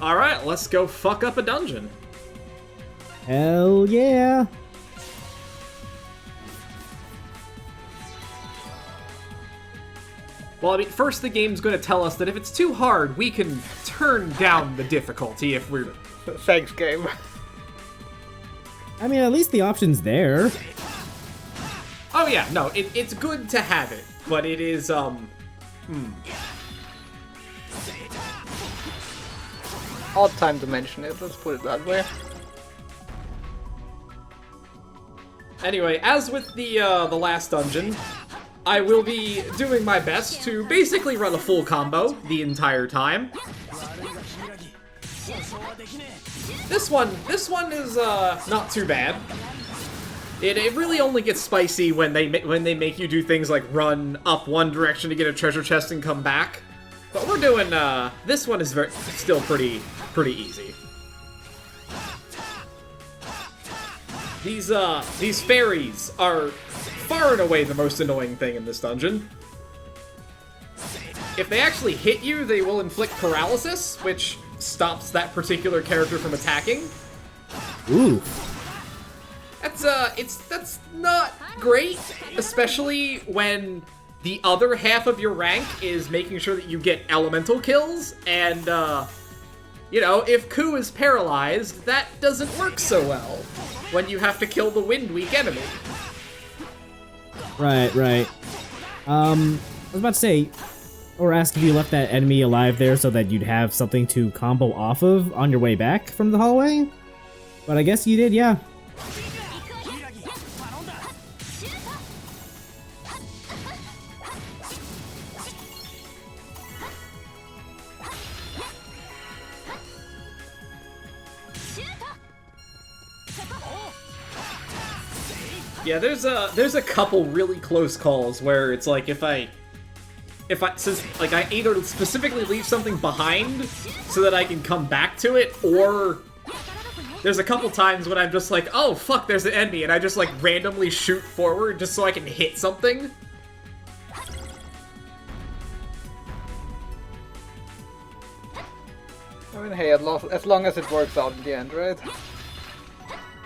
Alright, let's go fuck up a dungeon. Hell yeah. Well, I mean, first the game's gonna tell us that if it's too hard, we can turn down the difficulty if we're... Thanks, game. I mean, at least the option's there. Oh yeah, no, it's good to have it, but it is, Odd time to mention it, let's put it that way. Anyway, as with the last dungeon, I will be doing my best to basically run a full combo the entire time. This one is not too bad. It really only gets spicy when they make you do things like run up one direction to get a treasure chest and come back. But we're doing this one is still pretty easy. These fairies are far and away the most annoying thing in this dungeon. If they actually hit you, they will inflict paralysis, which stops that particular character from attacking. Ooh. That's not great, especially when the other half of your rank is making sure that you get elemental kills, and, you know, if Ku is paralyzed, that doesn't work so well when you have to kill the wind-weak enemy. Right. I was about to say, or ask if you left that enemy alive there so that you'd have something to combo off of on your way back from the hallway. But I guess you did, yeah. Yeah, there's a couple really close calls where it's like since like I either specifically leave something behind so that I can come back to it, or there's a couple times when I'm just like, oh fuck, there's an enemy, and I just like randomly shoot forward just so I can hit something. I mean, hey, as long as it works out in the end, right?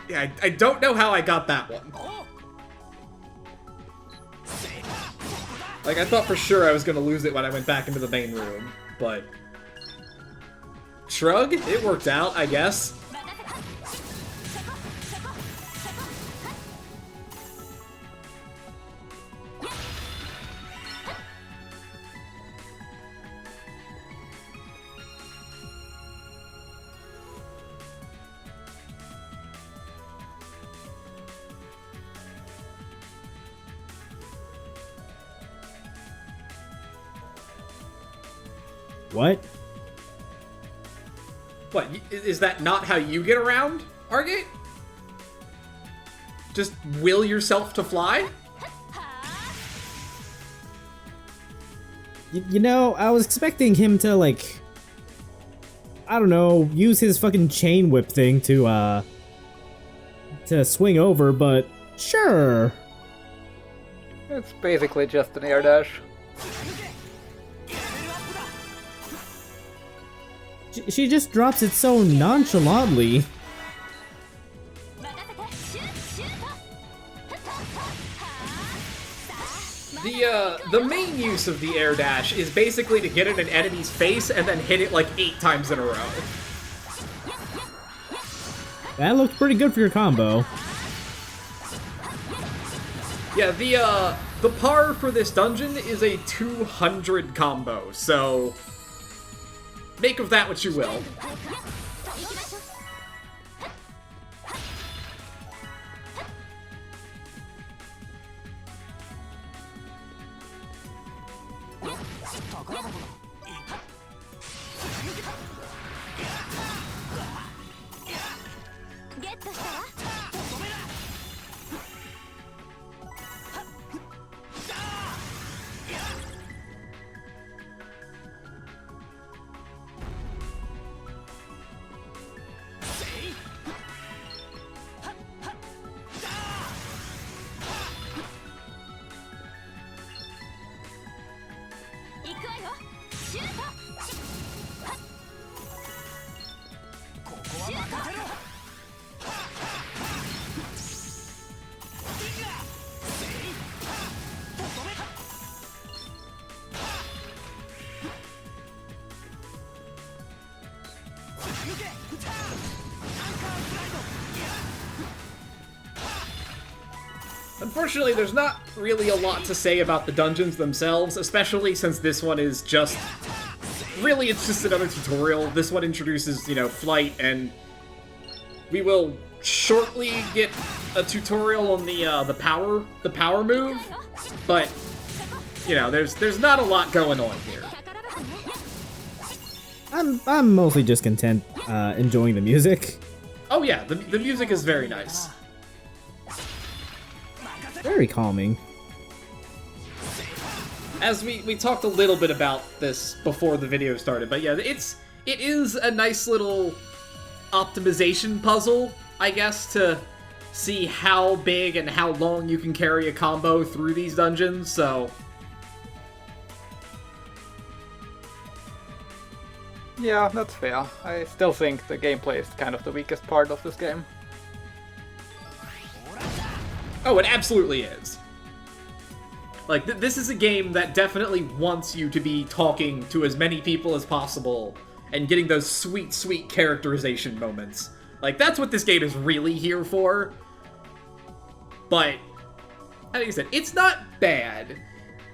Yeah, I don't know how I got that one. Like, I thought for sure I was gonna lose it when I went back into the main room, but... Shrug? It worked out, I guess. What? What, is that not how you get around, Argate? Just will yourself to fly? You know, I was expecting him to, like, I don't know, use his fucking chain whip thing to swing over, but sure. It's basically just an air dash. She just drops it so nonchalantly. The main use of the air dash is basically to get in an enemy's face and then hit it like 8 times in a row. That looked pretty good for your combo. Yeah, the par for this dungeon is a 200 combo, so make of that what you will. Unfortunately, there's not really a lot to say about the dungeons themselves, especially since this one is just... Really, it's just another tutorial. This one introduces, you know, flight, and we will shortly get a tutorial on the power move, but, you know, there's not a lot going on here. I'm mostly just content enjoying the music. Oh yeah, the music is very nice. Very calming. As we talked a little bit about this before the video started, but yeah, it is a nice little optimization puzzle, I guess, to see how big and how long you can carry a combo through these dungeons, so... Yeah, that's fair. I still think the gameplay is kind of the weakest part of this game. Oh, it absolutely is. Like, this is a game that definitely wants you to be talking to as many people as possible and getting those sweet, sweet characterization moments. Like, that's what this game is really here for. But, like I said, it's not bad.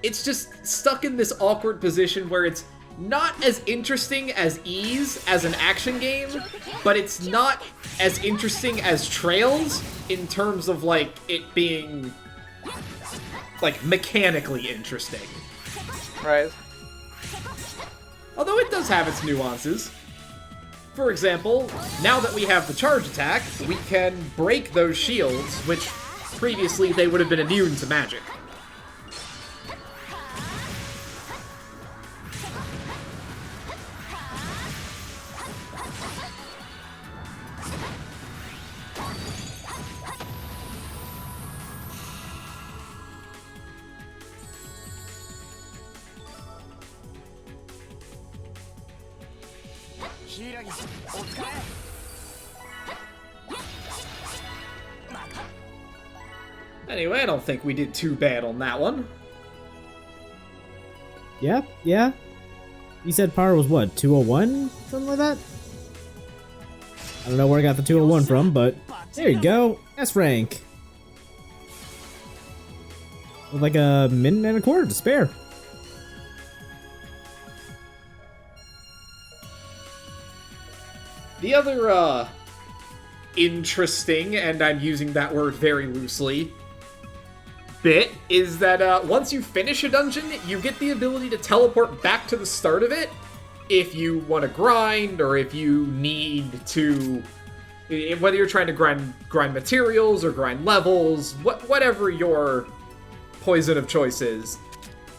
It's just stuck in this awkward position where it's not as interesting as Ys as an action game, but it's not as interesting as Trails in terms of, like, it being, like, mechanically interesting. Right. Although it does have its nuances. For example, now that we have the charge attack, we can break those shields, which previously they would have been immune to magic. Anyway, I don't think we did too bad on that one. Yeah. You said power was what, 201? Something like that? I don't know where I got the 201 from, but there you go. S rank. With like a minute and a quarter to spare. The other, interesting, and I'm using that word very loosely, bit is that once you finish a dungeon, you get the ability to teleport back to the start of it if you want to grind, or if you need to, whether you're trying to grind materials or grind levels, whatever your poison of choice is.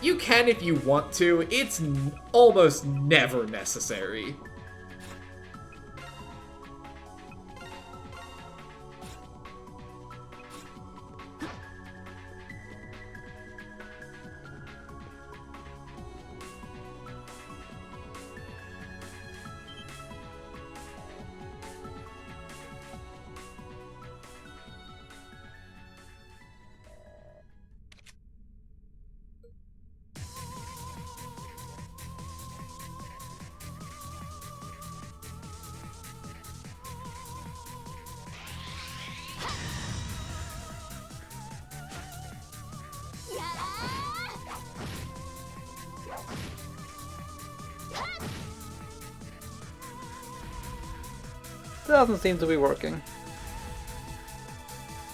You can if you want to. It's almost never necessary. Doesn't seem to be working.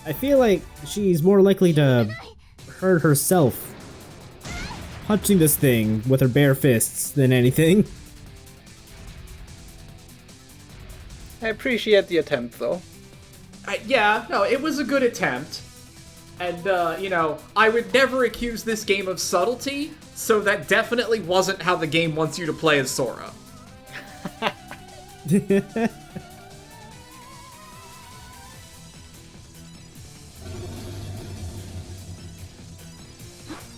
I feel like she's more likely to hurt herself punching this thing with her bare fists than anything. I appreciate the attempt, though. Yeah, no, it was a good attempt. And, you know, I would never accuse this game of subtlety, so that definitely wasn't how the game wants you to play as Sora.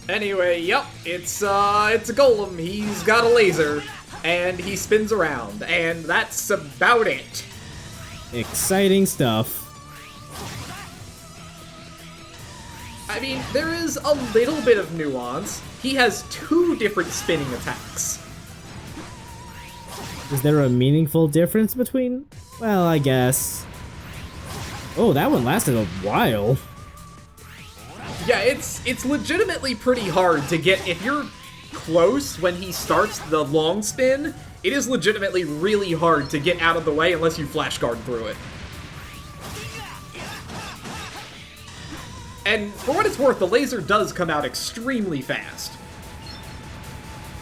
Anyway, yep, it's a golem. He's got a laser, and he spins around, and that's about it. Exciting stuff. I mean, there is a little bit of nuance. He has 2 different spinning attacks. Is there a meaningful difference between? Well, I guess. Oh, that one lasted a while. Yeah, it's legitimately pretty hard to get, if you're close when he starts the long spin, it is legitimately really hard to get out of the way unless you flash guard through it. And for what it's worth, the laser does come out extremely fast.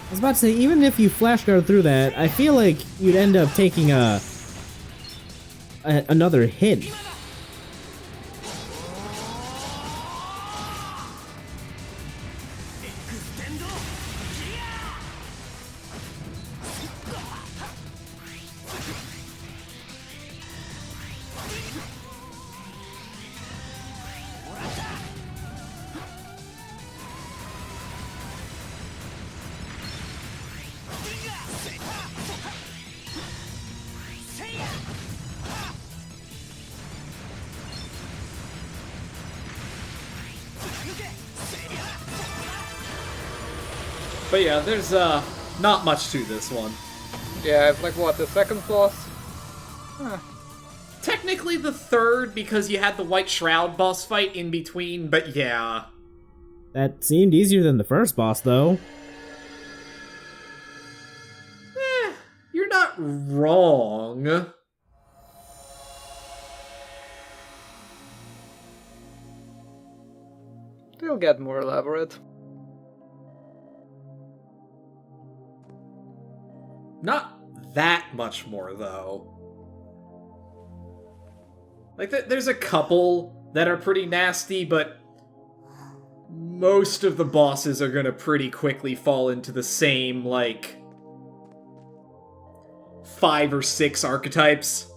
I was about to say, even if you flash guard through that, I feel like you'd end up taking another hit. But yeah, there's not much to this one. Yeah, it's like what, the second boss? Technically the third, because you had the White Shroud boss fight in between, but yeah. That seemed easier than the first boss, though. You're not wrong. They'll get more elaborate. Not that much more, though. Like, there's a couple that are pretty nasty, but most of the bosses are gonna pretty quickly fall into the same, like, 5 or 6 archetypes.